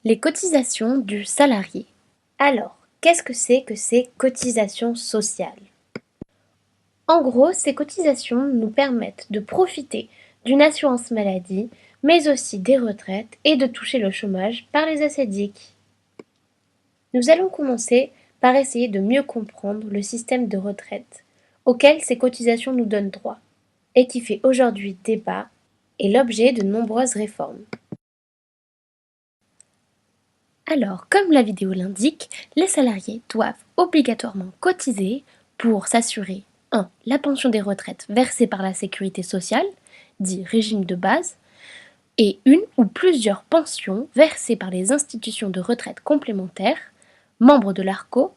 Les cotisations du salarié. Alors, qu'est-ce que ces cotisations sociales? En gros, ces cotisations nous permettent de profiter d'une assurance maladie, mais aussi des retraites et de toucher le chômage par les assédiques. Nous allons commencer par essayer de mieux comprendre le système de retraite auquel ces cotisations nous donnent droit et qui fait aujourd'hui débat et l'objet de nombreuses réformes. Alors, comme la vidéo l'indique, les salariés doivent obligatoirement cotiser pour s'assurer 1. La pension des retraites versée par la sécurité sociale, dit régime de base, et une ou plusieurs pensions versées par les institutions de retraite complémentaires, membres de l'ARCO,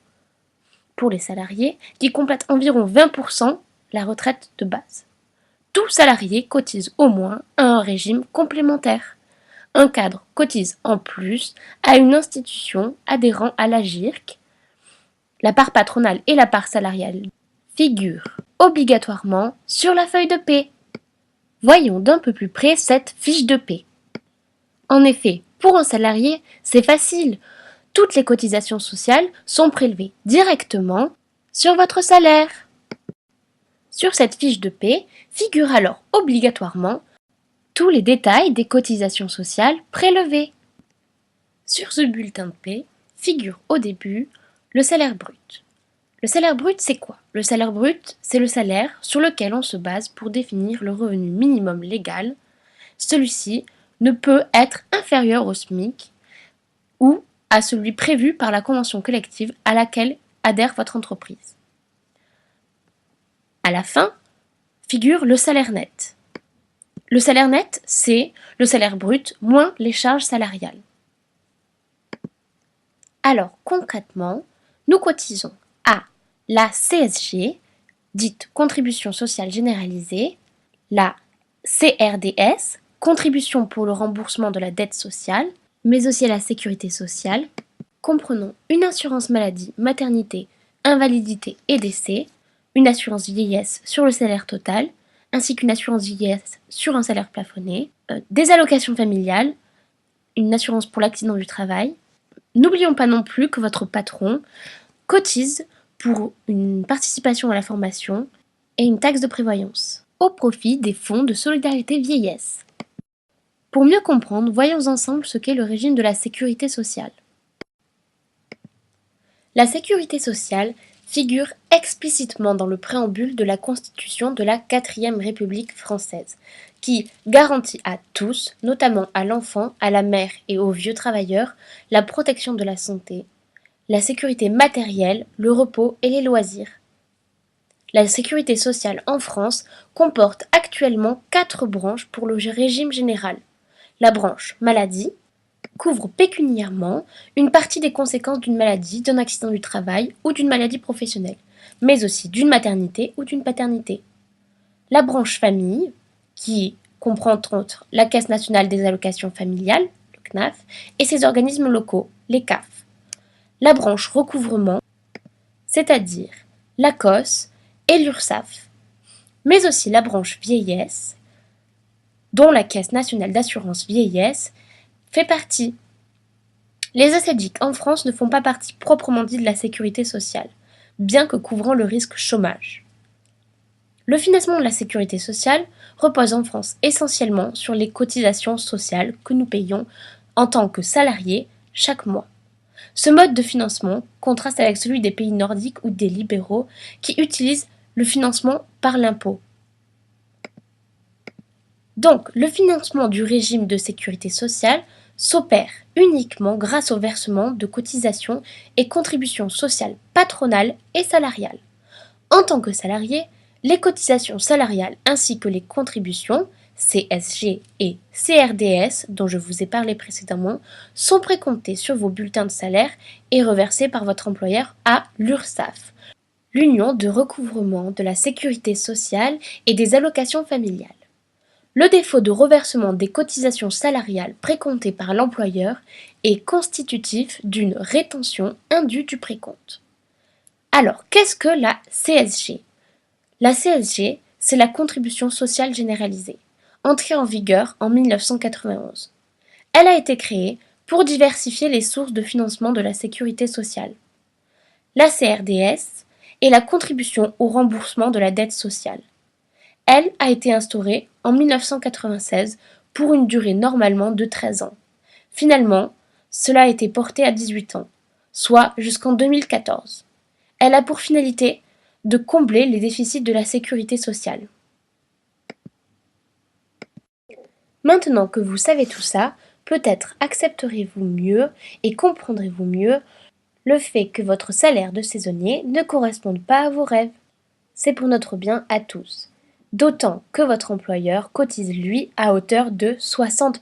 pour les salariés, qui complètent environ 20% la retraite de base. Tout salarié cotise au moins à un régime complémentaire. Un cadre cotise en plus à une institution adhérant à la GIRC. La part patronale et la part salariale figurent obligatoirement sur la feuille de paie. Voyons d'un peu plus près cette fiche de paie. En effet, pour un salarié, c'est facile. Toutes les cotisations sociales sont prélevées directement sur votre salaire. Sur cette fiche de paie figurent alors obligatoirement tous les détails des cotisations sociales prélevées. Sur ce bulletin de paie figure au début le salaire brut. Le salaire brut, c'est quoi? Le salaire brut, c'est le salaire sur lequel on se base pour définir le revenu minimum légal. Celui-ci ne peut être inférieur au SMIC ou à celui prévu par la convention collective à laquelle adhère votre entreprise. À la fin, figure le salaire net. Le salaire net, c'est le salaire brut moins les charges salariales. Alors concrètement, nous cotisons à la CSG, dite contribution sociale généralisée, la CRDS, contribution pour le remboursement de la dette sociale, mais aussi à la sécurité sociale, comprenant une assurance maladie, maternité, invalidité et décès, une assurance vieillesse sur le salaire total, ainsi qu'une assurance vieillesse sur un salaire plafonné, des allocations familiales, une assurance pour l'accident du travail. N'oublions pas non plus que votre patron cotise pour une participation à la formation et une taxe de prévoyance, au profit des fonds de solidarité vieillesse. Pour mieux comprendre, voyons ensemble ce qu'est le régime de la sécurité sociale. La sécurité sociale figure explicitement dans le préambule de la Constitution de la 4e République française, qui garantit à tous, notamment à l'enfant, à la mère et aux vieux travailleurs, la protection de la santé, la sécurité matérielle, le repos et les loisirs. La sécurité sociale en France comporte actuellement 4 branches pour le régime général. La branche maladie couvre pécuniairement une partie des conséquences d'une maladie, d'un accident du travail ou d'une maladie professionnelle, mais aussi d'une maternité ou d'une paternité. La branche famille, qui comprend entre autres la Caisse nationale des allocations familiales, le CNAF, et ses organismes locaux, les CAF. La branche recouvrement, c'est-à-dire la COS et l'URSSAF, mais aussi la branche vieillesse, dont la Caisse nationale d'assurance vieillesse fait partie. Les assédiques en France ne font pas partie proprement dit de la sécurité sociale, bien que couvrant le risque chômage. Le financement de la sécurité sociale repose en France essentiellement sur les cotisations sociales que nous payons en tant que salariés chaque mois. Ce mode de financement contraste avec celui des pays nordiques ou des libéraux qui utilisent le financement par l'impôt. Donc, le financement du régime de sécurité sociale s'opère uniquement grâce au versement de cotisations et contributions sociales patronales et salariales. En tant que salarié, les cotisations salariales ainsi que les contributions CSG et CRDS, dont je vous ai parlé précédemment, sont précomptées sur vos bulletins de salaire et reversées par votre employeur à l'URSSAF, l'Union de recouvrement de la sécurité sociale et des allocations familiales. Le défaut de reversement des cotisations salariales précomptées par l'employeur est constitutif d'une rétention indue du précompte. Alors, qu'est-ce que la CSG? La CSG, c'est la contribution sociale généralisée, entrée en vigueur en 1991. Elle a été créée pour diversifier les sources de financement de la sécurité sociale. La CRDS est la contribution au remboursement de la dette sociale. Elle a été instaurée en 1996 pour une durée normalement de 13 ans. Finalement, cela a été porté à 18 ans, soit jusqu'en 2014. Elle a pour finalité de combler les déficits de la sécurité sociale. Maintenant que vous savez tout ça, peut-être accepterez-vous mieux et comprendrez-vous mieux le fait que votre salaire de saisonnier ne corresponde pas à vos rêves. C'est pour notre bien à tous. D'autant que votre employeur cotise lui à hauteur de 60%.